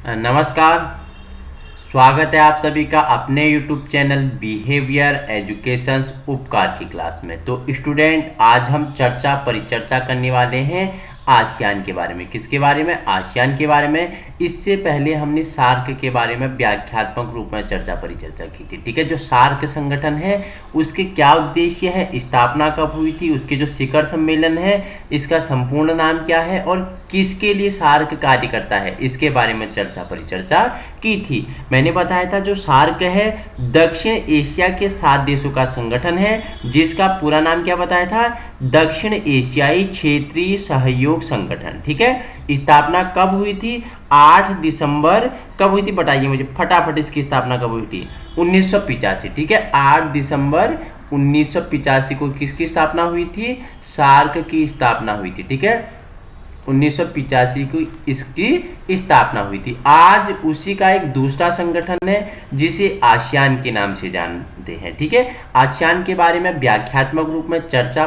नमस्कार। स्वागत है आप सभी का अपने YouTube चैनल बिहेवियर एजुकेशन उपकार की क्लास में। तो स्टूडेंट, आज हम परिचर्चा करने वाले हैं आसियान के बारे में। किसके बारे में? आसियान के बारे में। इससे पहले हमने सार्क के बारे में व्याख्यात्मक रूप में परिचर्चा की थी। ठीक है, जो सार्क संगठन है उसके क्या उद्देश्य है, स्थापना कब हुई थी, उसके जो शिखर सम्मेलन है इसका संपूर्ण नाम क्या है और किसके लिए सार्क कार्य करता है, इसके बारे में परिचर्चा की थी। मैंने बताया था जो सार्क है दक्षिण एशिया के 7 देशों का संगठन है, जिसका पूरा नाम क्या बताया था? दक्षिण एशियाई क्षेत्रीय सहयोग संगठन। ठीक है, स्थापना कब हुई थी? 8 दिसंबर कब हुई थी बताइए मुझे फटाफट। इसकी स्थापना कब हुई थी? 1985। ठीक है, 8 दिसंबर 1985 को किसकी स्थापना हुई थी? सार्क की स्थापना हुई थी। ठीक है, 1985 को इसकी स्थापना हुई थी। आज उसी का एक दूसरा संगठन है जिसे आसियान के नाम से जानते हैं। ठीक है, आसियान के बारे में व्याख्यात्मक रूप में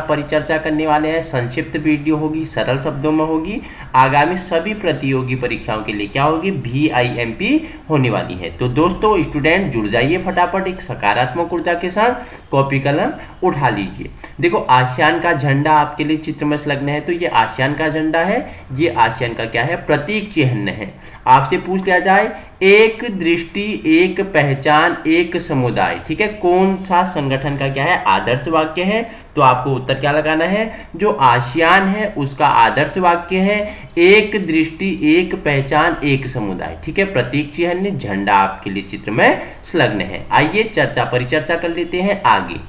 परिचर्चा करने वाले हैं। संक्षिप्त वीडियो होगी, सरल शब्दों में होगी। आगामी सभी प्रतियोगी परीक्षाओं के लिए क्या होगी? VIMP होने वाली है। तो दोस्तों स्टूडेंट जुड़ जाइए फटाफट, एक सकारात्मक ऊर्जा के साथ कॉपी कलम उठा लीजिए। देखो, आसियान का झंडा आपके लिए चित्र में संलग्न है। तो ये आसियान का झंडा है, ये आसियान का क्या है? प्रतीक चिन्ह है। आपसे पूछ लिया जाए एक दृष्टि, एक पहचान, एक समुदाय, ठीक है, कौन सा संगठन का क्या है? आदर्श वाक्य है। तो आपको उत्तर क्या लगाना है? जो आसियान है उसका आदर्श वाक्य है एक दृष्टि, एक पहचान, एक समुदाय। ठीक है, प्रतीक चिन्ह झंडा आपके लिए चित्र में संलग्न है। आइए परिचर्चा कर लेते हैं आगे।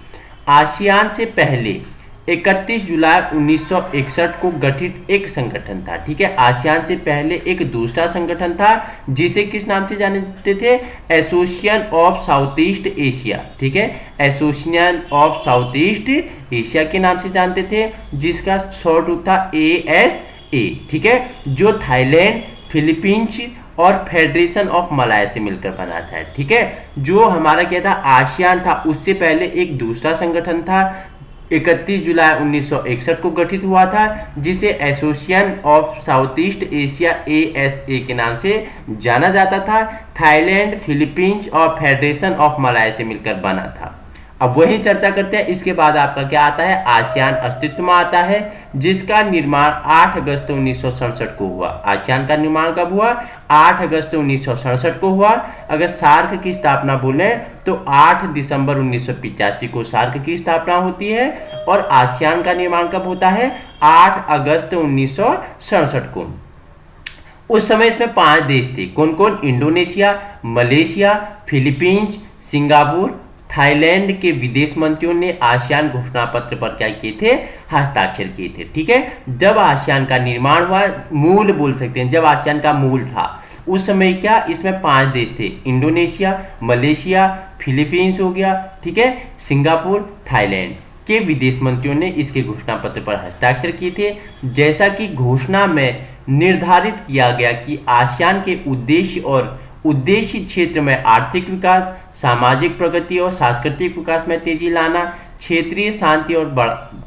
आसियान से पहले 31 जुलाई 1961 को गठित एक संगठन था। ठीक है, आसियान से पहले एक दूसरा संगठन था जिसे किस नाम से जानते थे? Association of south east Asia. ठीक है, association of south east Asia के नाम से जानते थे, जिसका शॉर्ट रूप था ASA। ठीक है, जो थाईलैंड, फिलीपींस और फेडरेशन ऑफ मलाया से मिलकर बना था। ठीक है, जो हमारा क्या था? आसियान था, उससे पहले एक दूसरा संगठन था 31 जुलाई 1961 को गठित हुआ था, जिसे association of south east Asia ASA के नाम से जाना जाता था। थाईलैंड, फिलीपींस और फेडरेशन ऑफ मलाया से मिलकर बना था। अब वही चर्चा करते हैं। इसके बाद आपका क्या आता है? आसियान अस्तित्व में आता है, जिसका निर्माण 8 अगस्त 1967 को हुआ। आसियान का निर्माण कब हुआ? 8 अगस्त 1967 को हुआ। अगर सार्क की स्थापना बोले तो 8 दिसंबर 1985 को सार्क की स्थापना होती है और आसियान का निर्माण कब होता है? 8 अगस्त 1967 को। उस समय इसमें 5 देश थे। कौन कौन? Indonesia, Malaysia, Philippines, Singapore, Thailand के विदेश मंत्रियों ने आसियान घोषणा पत्र पर क्या किए थे? हस्ताक्षर किए थे। ठीक है, जब आसियान का निर्माण हुआ, मूल बोल सकते हैं, जब आसियान का मूल था उस समय क्या इसमें 5 देश थे? इंडोनेशिया, मलेशिया, फिलीपींस हो गया, ठीक है, सिंगापुर, थाईलैंड के विदेश मंत्रियों ने इसके घोषणा पत्र पर हस्ताक्षर किए थे। जैसा कि घोषणा में निर्धारित किया गया कि आसियान के उद्देश्य क्षेत्र में आर्थिक विकास, सामाजिक प्रगति और सांस्कृतिक विकास में तेजी लाना, क्षेत्रीय शांति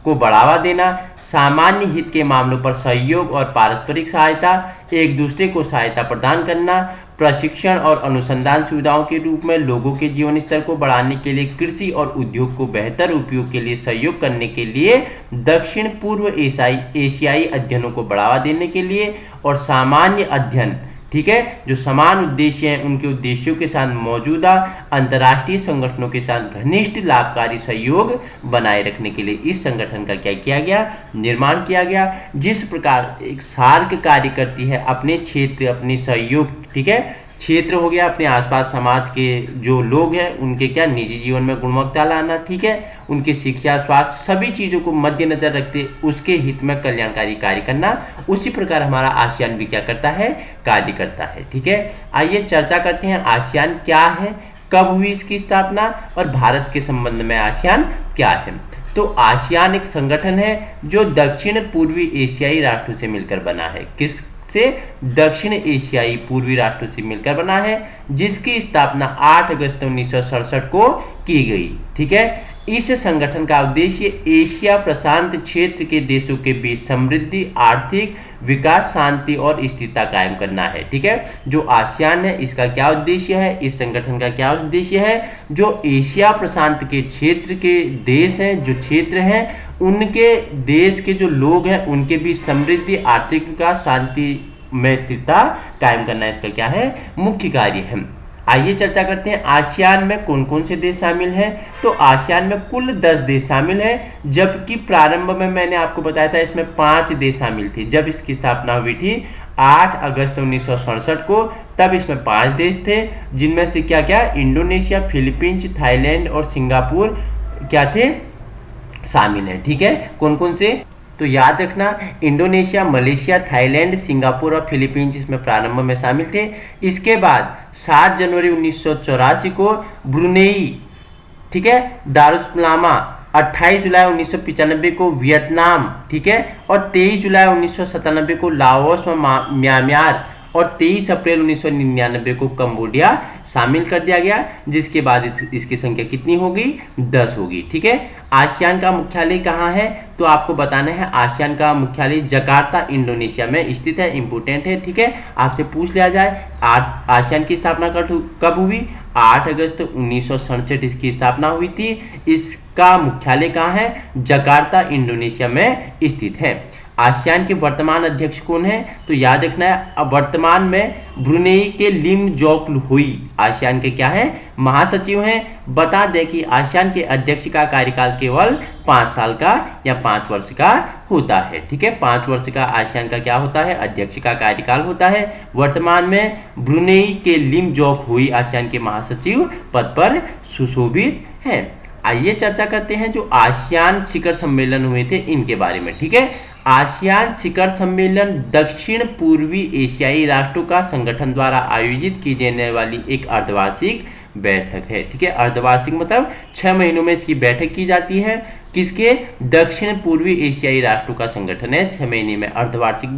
को बढ़ावा देना, सामान्य हित के मामलों पर सहयोग और पारस्परिक सहायता, एक दूसरे को सहायता प्रदान करना, प्रशिक्षण और अनुसंधान सुविधाओं के रूप में लोगों के जीवन स्तर को बढ़ाने के लिए, कृषि और उद्योग को बेहतर उपयोग के लिए सहयोग करने के लिए, दक्षिण पूर्व एशियाई अध्ययनों को बढ़ावा देने के लिए और सामान्य अध्ययन, ठीक है, जो समान उद्देश्य हैं उनके उद्देश्यों के साथ मौजूदा अंतर्राष्ट्रीय संगठनों के साथ घनिष्ठ लाभकारी सहयोग बनाए रखने के लिए इस संगठन का क्या किया गया? निर्माण किया गया। जिस प्रकार एक सार्क कार्य करती है अपने क्षेत्र, अपने सहयोग, ठीक है, क्षेत्र हो गया, अपने आसपास समाज के जो लोग हैं उनके क्या निजी जीवन में गुणवत्ता लाना, ठीक है, उनके शिक्षा, स्वास्थ्य, सभी चीज़ों को मद्देनजर रखते उसके हित में कल्याणकारी कार्य करना, उसी प्रकार हमारा आसियान भी क्या करता है? कार्य करता है। ठीक है, आइए चर्चा करते हैं आसियान क्या है, कब हुई इसकी स्थापना और भारत के संबंध में आसियान क्या है। तो आसियान एक संगठन है जो दक्षिण पूर्वी एशियाई राष्ट्रों से मिलकर बना है। किस से? दक्षिण एशियाई पूर्वी राष्ट्रों से मिलकर बना है, जिसकी स्थापना 8 अगस्त 1967 को की गई। ठीक है, इस संगठन का उद्देश्य एशिया प्रशांत क्षेत्र के देशों के बीच समृद्धि, आर्थिक विकास, शांति और स्थिरता कायम करना है। ठीक है, जो आसियान है इसका क्या उद्देश्य है, इस संगठन का क्या उद्देश्य है, जो एशिया प्रशांत के क्षेत्र के देश हैं, जो क्षेत्र हैं, उनके देश के जो लोग हैं उनके बीच समृद्धि, आर्थिक विकास, शांति में स्थिरता कायम करना इसका क्या है, मुख्य कार्य है। आइए चर्चा करते हैं आसियान में कौन कौन से देश शामिल हैं। तो आसियान में कुल 10 देश शामिल हैं, जबकि प्रारंभ में मैंने आपको बताया था इसमें 5 देश शामिल थे। जब इसकी स्थापना हुई थी 8 अगस्त 1967 को, तब इसमें 5 देश थे, जिनमें से क्या क्या, इंडोनेशिया, फिलीपींस, थाईलैंड और सिंगापुर क्या थे, शामिल हैं। ठीक है, कौन कौन से, तो याद रखना इंडोनेशिया, मलेशिया, थाईलैंड, सिंगापुर और फिलीपींस इसमें प्रारंभ में शामिल थे। इसके बाद 7 जनवरी 1984 को ब्रुनेई, ठीक है, दारुसलामा, 28 जुलाई 1995 को वियतनाम, ठीक है, और 23 जुलाई 1997 को लाओस और म्यांमार और 23 अप्रैल 1999 को कंबोडिया शामिल कर दिया गया, जिसके बाद इसकी संख्या कितनी होगी, 10 होगी। ठीक है, आसियान का मुख्यालय कहाँ है, तो आपको बताना है आसियान का मुख्यालय जकार्ता इंडोनेशिया में स्थित है, इंपोर्टेंट है। ठीक है, आपसे पूछ लिया जाए आसियान की स्थापना कब हुई, 8 अगस्त 1967 इसकी स्थापना हुई थी। इसका मुख्यालय कहाँ है, जकार्ता इंडोनेशिया में स्थित है। आसियान के वर्तमान अध्यक्ष कौन है, तो याद रखना है वर्तमान में ब्रुनेई के लिम जोक हुई आसियान के क्या है, महासचिव हैं। बता दें कि आसियान के अध्यक्ष का कार्यकाल केवल 5 साल का या 5 वर्ष का होता है। ठीक है, 5 वर्ष का आसियान का क्या होता है, अध्यक्ष का कार्यकाल होता है। वर्तमान में ब्रुनेई के लिम जोक हुई आसियान के महासचिव पद पर सुशोभित हैं। आइए चर्चा करते हैं जो आसियान शिखर सम्मेलन हुए थे इनके बारे में। ठीक है, आसियान शिखर सम्मेलन दक्षिण पूर्वी एशियाई राष्ट्रों का संगठन द्वारा आयोजित की जाने वाली एक अर्धवार्षिक बैठक है। ठीक है, अर्धवार्षिक मतलब 6 महीनों में इसकी बैठक की जाती है। किसके, दक्षिण पूर्वी एशियाई राष्ट्रों का संगठन है, 6 महीने में अर्धवार्षिक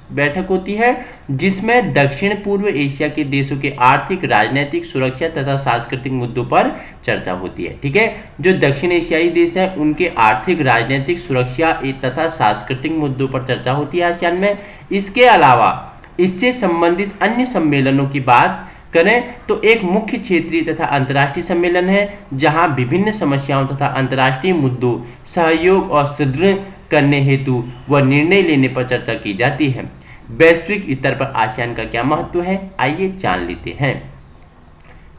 बैठक होती है, जिसमें दक्षिण पूर्व एशिया के देशों के आर्थिक, राजनीतिक, सुरक्षा तथा सांस्कृतिक मुद्दों पर चर्चा होती है। ठीक है, जो दक्षिण एशियाई देश हैं उनके आर्थिक, राजनीतिक, सुरक्षा तथा सांस्कृतिक मुद्दों पर चर्चा होती है आसियान में। इसके अलावा इससे संबंधित अन्य सम्मेलनों की बात करें तो एक मुख्य क्षेत्रीय तथा अंतर्राष्ट्रीय सम्मेलन है, जहां विभिन्न समस्याओं तथा अंतर्राष्ट्रीय मुद्दों, सहयोग और सुदृढ़ करने हेतु व निर्णय लेने पर चर्चा की जाती है। वैश्विक स्तर पर आसियान का क्या महत्व है, आइए जान लेते हैं।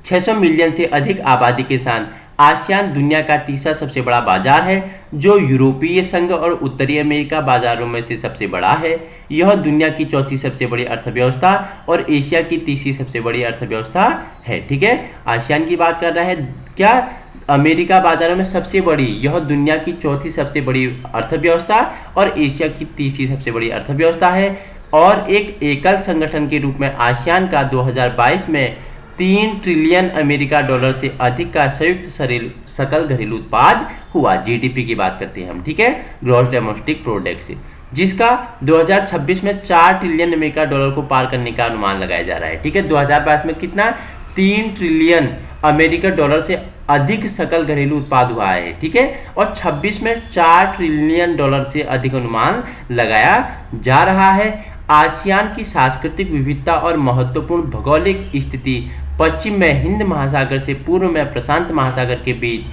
600 मिलियन से अधिक आबादी के साथ आसियान दुनिया का तीसरा सबसे बड़ा बाजार है, जो यूरोपीय संघ और उत्तरी अमेरिका बाजारों में से सबसे बड़ा है। यह दुनिया की चौथी सबसे बड़ी अर्थव्यवस्था और एशिया की तीसरी सबसे बड़ी अर्थव्यवस्था है। ठीक है, आसियान की बात कर रहा है, क्या अमेरिका बाजारों में सबसे बड़ी, यह दुनिया की चौथी सबसे बड़ी अर्थव्यवस्था और एशिया की तीसरी सबसे बड़ी अर्थव्यवस्था है। और एक एकल संगठन के रूप में आसियान का 2022 में 3 ट्रिलियन अमेरिका डॉलर से अधिक का संयुक्त सकल घरेलू उत्पाद हुआ। जीडीपी की बात करते हैं हम। ठीक है, ग्रॉस डोमेस्टिक प्रोडक्ट, जिसका 2026 में 4 ट्रिलियन अमेरिका डॉलर को पार करने का अनुमान लगाया जा रहा है। ठीक है, 2022 में कितना, 3 ट्रिलियन अमेरिका डॉलर से अधिक सकल घरेलू उत्पाद हुआ है। ठीक है, और 26 में 4 ट्रिलियन डॉलर से अधिक अनुमान लगाया जा रहा है। आसियान की सांस्कृतिक विविधता और महत्वपूर्ण भौगोलिक स्थिति पश्चिम में हिंद महासागर से पूर्व में प्रशांत महासागर के बीच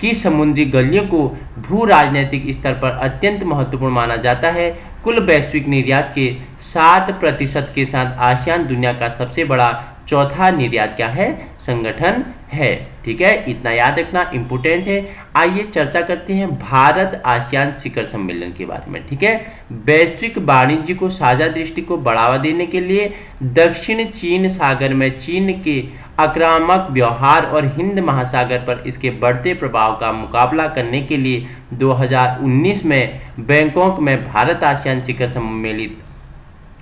की समुद्री गलियों को भू राजनीतिक स्तर पर अत्यंत महत्वपूर्ण माना जाता है। कुल वैश्विक निर्यात के 7% के साथ आसियान दुनिया का सबसे बड़ा चौथा निर्यात क्या है, संगठन है। ठीक है, इतना याद रखना इंपोर्टेंट है। आइए चर्चा करते हैं भारत आसियान शिखर सम्मेलन के बारे में। ठीक है, वैश्विक वाणिज्य को साझा दृष्टि को बढ़ावा देने के लिए दक्षिण चीन सागर में चीन के आक्रामक व्यवहार और हिंद महासागर पर इसके बढ़ते प्रभाव का मुकाबला करने के लिए 2019 में बैंकॉक में भारत आसियान शिखर सम्मेलित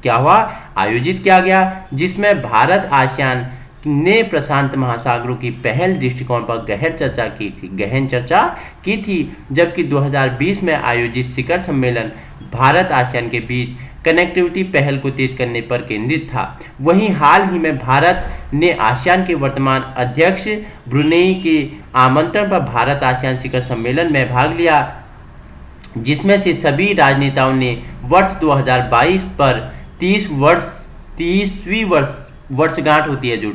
क्या हुआ, आयोजित किया गया, जिसमें भारत आसियान ने प्रशांत महासागरों की पहल दृष्टिकोण पर गहन चर्चा की थी। जबकि 2020 में आयोजित शिखर सम्मेलन भारत आसियान के बीच कनेक्टिविटी पहल को तेज करने पर केंद्रित था। वहीं हाल ही में भारत ने आसियान के वर्तमान अध्यक्ष ब्रुनेई के आमंत्रण पर भारत आसियान शिखर सम्मेलन में भाग लिया, जिसमें से सभी राजनेताओं ने वर्ष 2022 पर 30वीं वर्षगांठ होती है जो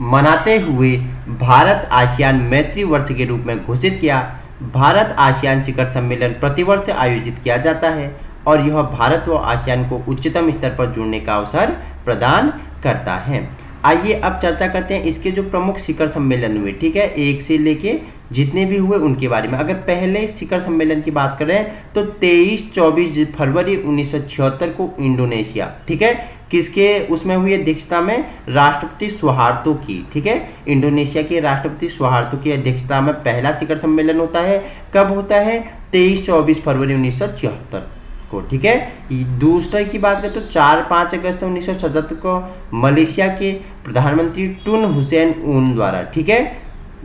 मनाते हुए भारत आसियान मैत्री वर्ष के रूप में घोषित किया। भारत आसियान शिखर सम्मेलन प्रतिवर्ष आयोजित किया जाता है और यह भारत व आसियान को उच्चतम स्तर पर जुड़ने का अवसर प्रदान करता है। आइए अब चर्चा करते हैं इसके जो प्रमुख शिखर सम्मेलन हुए, ठीक है, एक से लेके जितने भी हुए उनके बारे में। अगर पहले शिखर सम्मेलन की बात करें तो 23-24 फरवरी 1976 को इंडोनेशिया, ठीक है, किसके उसमें हुई अध्यक्षता में? राष्ट्रपति सुहार्तो की, ठीक है, इंडोनेशिया के राष्ट्रपति सुहार्तो की अध्यक्षता में पहला शिखर सम्मेलन होता है। कब होता है? 23-24 फरवरी 1976 को, ठीक है। दूसरा की बात करें तो 4-5 अगस्त 1977 को मलेशिया के प्रधानमंत्री टुन हुसैन उन द्वारा, ठीक है।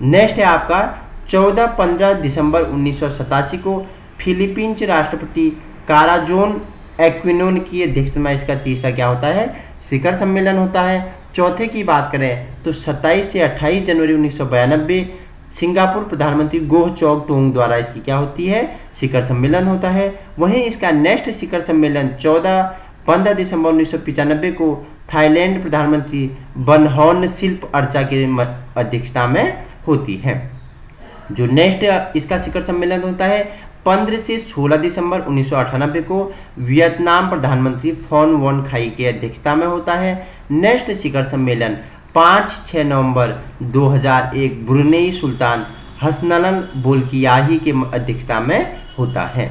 नेक्स्ट है आपका 14-15 दिसंबर 1987 को फिलीपींस राष्ट्रपति काराजोन एक्विनोन की अध्यक्षता में इसका तीसरा क्या होता है? शिखर सम्मेलन होता है। चौथे की बात करें तो 27 से 28 जनवरी 1992 सिंगापुर प्रधानमंत्री गोह चौक टोंग द्वारा इसकी क्या होती है? शिखर सम्मेलन होता है। वहीं इसका नेक्स्ट शिखर सम्मेलन 14-15 दिसंबर 1995 को थाईलैंड प्रधानमंत्री बनहॉन शिल्प अर्चा के अध्यक्षता में होती है। जो नेक्स्ट इसका शिखर सम्मेलन होता है 15 से 16 दिसंबर 1998 को वियतनाम प्रधानमंत्री फोन वोन खाई के अध्यक्षता में होता है। नेक्स्ट शिखर सम्मेलन 5-6 नवंबर 2001 ब्रुनेई सुल्तान हसनल बोल्कियाही के अध्यक्षता में होता है।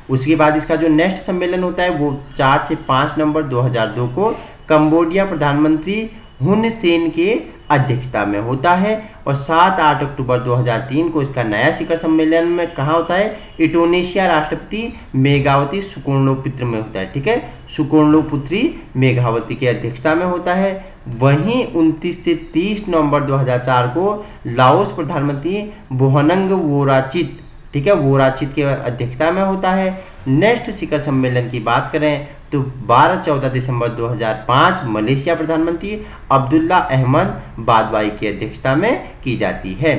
उसके बाद इसका जो नेक्स्ट सम्मेलन होता है वो 4 से 5 नवंबर 2002 को कंबोडिया प्रधानमंत्री हुन सेन के अध्यक्षता में होता है। और 7-8 अक्टूबर 2003 को इसका नया शिखर सम्मेलन में कहाँ होता है? इंडोनेशिया राष्ट्रपति मेघावती सुकर्णोपुत्री में होता है, ठीक है, सुकर्णोपुत्री मेघावती की अध्यक्षता में होता है। वहीं 29 से 30 नवंबर 2004 को लाओस प्रधानमंत्री बोहनंग वोराचित, ठीक है, वोराचित के अध्यक्षता में होता है। नेक्स्ट शिखर सम्मेलन की बात करें तो 12-14 दिसंबर 2005 मलेशिया प्रधानमंत्री अब्दुल्ला अहमद बादवाई की अध्यक्षता में की जाती है।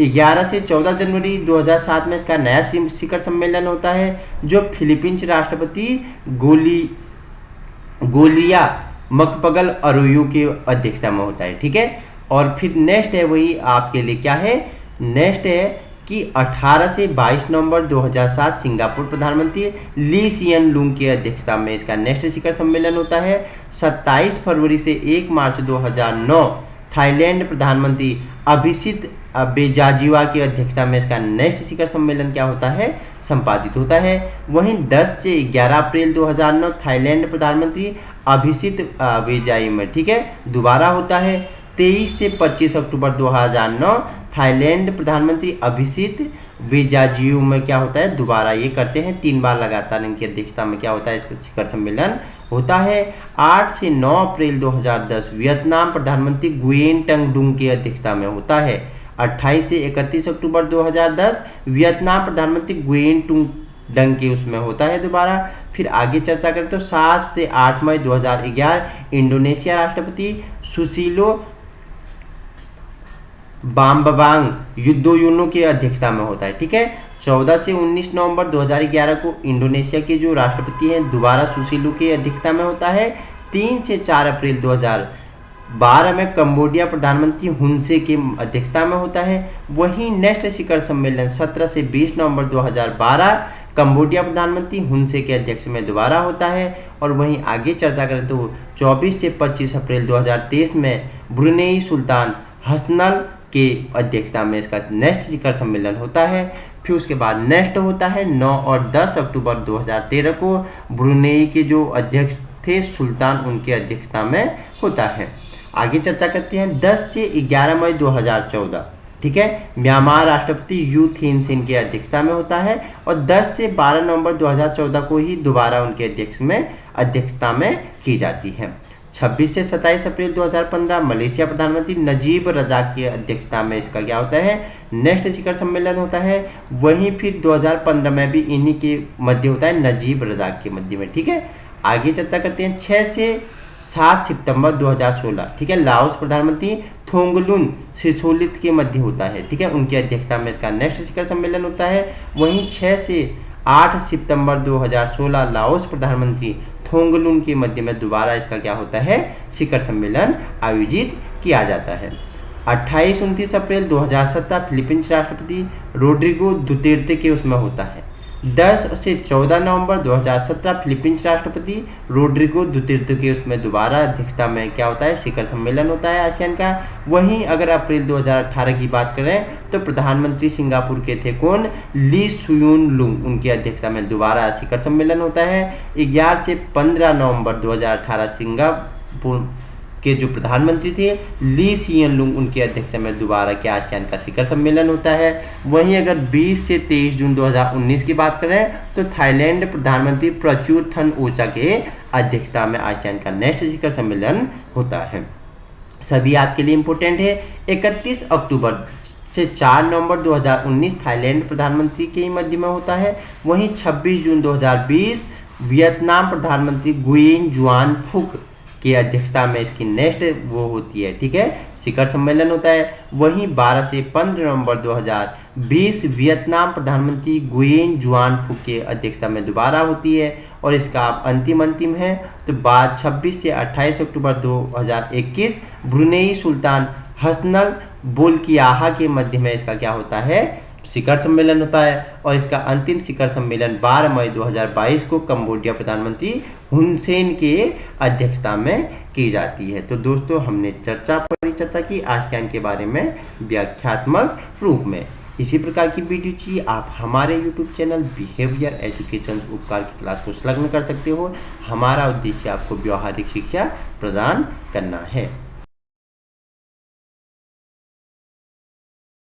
11 से 14 जनवरी 2007 में इसका नया शिखर सम्मेलन होता है जो फिलीपींस राष्ट्रपति गोलिया मकपगल अरोयो की अध्यक्षता में होता है, ठीक है। और फिर नेक्स्ट है वही आपके लिए क्या है? नेक्स्ट है कि 18 से 22 नवंबर 2007 सिंगापुर प्रधानमंत्री ली सियन लूंग की अध्यक्षता में इसका नेक्स्ट शिखर सम्मेलन होता है। 27 फरवरी से 1 मार्च 2009 थाईलैंड प्रधानमंत्री अभिसित बेजाजीवा की अध्यक्षता में इसका नेक्स्ट शिखर सम्मेलन क्या होता है? संपादित होता है। वहीं 10 से 11 अप्रैल 2009 थाईलैंड प्रधानमंत्री अभिसित बेजाई में, ठीक है, दोबारा होता है। 23 से 25 अक्टूबर 2009 थाईलैंड प्रधानमंत्री अभिसित वेजाजियो में क्या होता है? दोबारा ये करते हैं, 3 बार लगातार इनकी अध्यक्षता में क्या होता है? इसका शिखर सम्मेलन होता है। 8 से 9 अप्रैल 2010 वियतनाम प्रधानमंत्री गुयेन टंग डुंग की अध्यक्षता में होता है। 28 से 31 अक्टूबर 2010 वियतनाम प्रधानमंत्री गुयेन टुंग डंग के उसमें होता है दोबारा। फिर आगे चर्चा करें तो 7 से 8 मई 2011 इंडोनेशिया राष्ट्रपति सुसीलो बाम्बांग युद्धोयोनो की अध्यक्षता में होता है, ठीक है। 14 से 19 नवंबर 2011 को इंडोनेशिया के जो राष्ट्रपति हैं दोबारा सुसीलो की अध्यक्षता में होता है। 3 से 4 अप्रैल 2012 में कंबोडिया प्रधानमंत्री हुन से की अध्यक्षता में होता है। वहीं नेक्स्ट शिखर सम्मेलन 17 से 20 नवंबर 2012 कंबोडिया प्रधानमंत्री हुन से के अध्यक्ष में दोबारा होता है। और वहीं आगे चर्चा करें तो 24 से 25 अप्रैल 2023 में ब्रुनेई सुल्तान हसनल के अध्यक्षता में इसका नेक्स्ट शिखर सम्मेलन होता है। फिर उसके बाद नेक्स्ट होता है 9 और 10 अक्टूबर 2013 को ब्रुनेई के जो अध्यक्ष थे सुल्तान उनके अध्यक्षता में होता है। आगे चर्चा करते हैं 10 से 11 मई 2014, ठीक है, म्यांमार राष्ट्रपति यू थिन सिन की अध्यक्षता में होता है। और 10 से 12 नवंबर 2014 को ही दोबारा उनके अध्यक्षता में की जाती है। 26 से 27 अप्रैल 2015 मलेशिया प्रधानमंत्री नजीब रजाक की अध्यक्षता में इसका क्या होता है? नेक्स्ट शिखर सम्मेलन होता है। वहीं फिर 2015 में भी इन्हीं के मध्य होता है, नजीब रजाक के मध्य में, ठीक है। आगे चर्चा करते हैं 6 से 7 सितंबर 2016, ठीक है, लाओस प्रधानमंत्री थोंगलुन सिसोलिथ के मध्य होता है, ठीक है, उनकी अध्यक्षता में इसका नेक्स्ट शिखर सम्मेलन होता है। वहीं 6 से 8 सितंबर 2016 लाओस प्रधानमंत्री थोंगलुन के मध्य में दोबारा इसका क्या होता है, शिखर सम्मेलन आयोजित किया जाता है। 28-29 अप्रैल 2017 फिलीपींस राष्ट्रपति रोड्रिगो दुतेर्ते के उसमें होता है। 10 से 14 नवंबर 2017 फिलीपींस राष्ट्रपति रोड्रिगो दुतेर्ते के उसमें दोबारा अध्यक्षता में क्या होता है, शिखर सम्मेलन होता है आसियान का। वहीं अगर अप्रैल 2018 की बात करें तो प्रधानमंत्री सिंगापुर के थे कौन, ली सुयुन लुंग, उनकी अध्यक्षता में दोबारा शिखर सम्मेलन होता है। 11 से 15 नवंबर 2018 सिंगापुर के जो प्रधानमंत्री थे ली सियन लुंग, उनकी अध्यक्षता में दोबारा क्या आसियान का शिखर सम्मेलन होता है। वहीं अगर 20 से 23 जून 2019 की बात करें तो थाईलैंड प्रधानमंत्री प्रचुर थन ओचा के अध्यक्षता में आसियान का नेक्स्ट शिखर सम्मेलन होता है। सभी आपके लिए इंपॉर्टेंट है। 31 अक्टूबर से 4 नवंबर 2019 थाईलैंड प्रधानमंत्री के मध्य में होता है। वहीं 26 जून 2020 वियतनाम प्रधानमंत्री गुयेन जुआन फुक की अध्यक्षता में इसकी नेक्स्ट वो होती है, ठीक है, शिखर सम्मेलन होता है। वहीं 12 से 15 नवंबर 2020 वियतनाम प्रधानमंत्री गुयेन जुआन फुक के अध्यक्षता में दोबारा होती है और इसका अंतिम है। तो बाद 26 से 28 अक्टूबर 2021 ब्रुनेई सुल्तान हसनल बोल्कियाहा के मध्य में इसका क्या होता है, शिखर सम्मेलन होता है। और इसका अंतिम शिखर सम्मेलन 12 मई 2022 को कंबोडिया प्रधानमंत्री हुन सेन के अध्यक्षता में की जाती है। तो दोस्तों हमने परिचर्चा की आसियान के बारे में व्याख्यात्मक रूप में। इसी प्रकार की वीडियो चाहिए आप हमारे यूट्यूब चैनल बिहेवियर एजुकेशन उपकार की क्लास को संलग्न कर सकते हो। हमारा उद्देश्य आपको व्यावहारिक शिक्षा प्रदान करना है।